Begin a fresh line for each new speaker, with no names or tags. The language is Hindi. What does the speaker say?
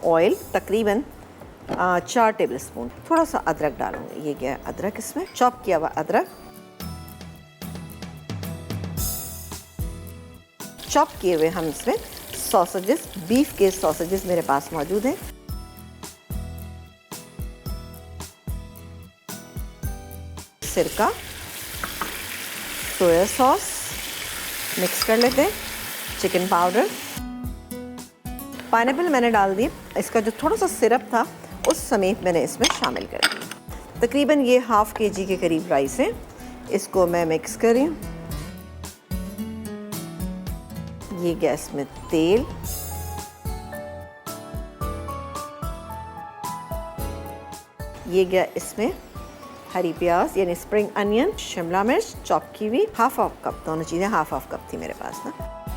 ऑयल तकरीबन 4 टेबलस्पून। थोड़ा सा अदरक डालूंगी, ये गया अदरक, इसमें चॉप किया हुआ अदरक। चॉप किए हुए हम इसमें सॉसेजेस, बीफ के सॉसेजेस मेरे पास मौजूद हैं। सिरका, सोया सॉस मिक्स कर लेते हैं, चिकन पाउडर, पाइनएप्पल मैंने डाल दी, इसका जो थोड़ा सा सिरप था उस समेत मैंने इसमें शामिल कर दिया। तकरीबन ये ½ kg के करीब राइस है, इसको मैं मिक्स कर रही हूँ। ये गैस में तेल, ये गया इसमें हरी प्याज यानी स्प्रिंग अनियन, शिमला मिर्च चॉप की हुई, ½ कप, दोनों चीज़ें ½ कप थी मेरे पास ना।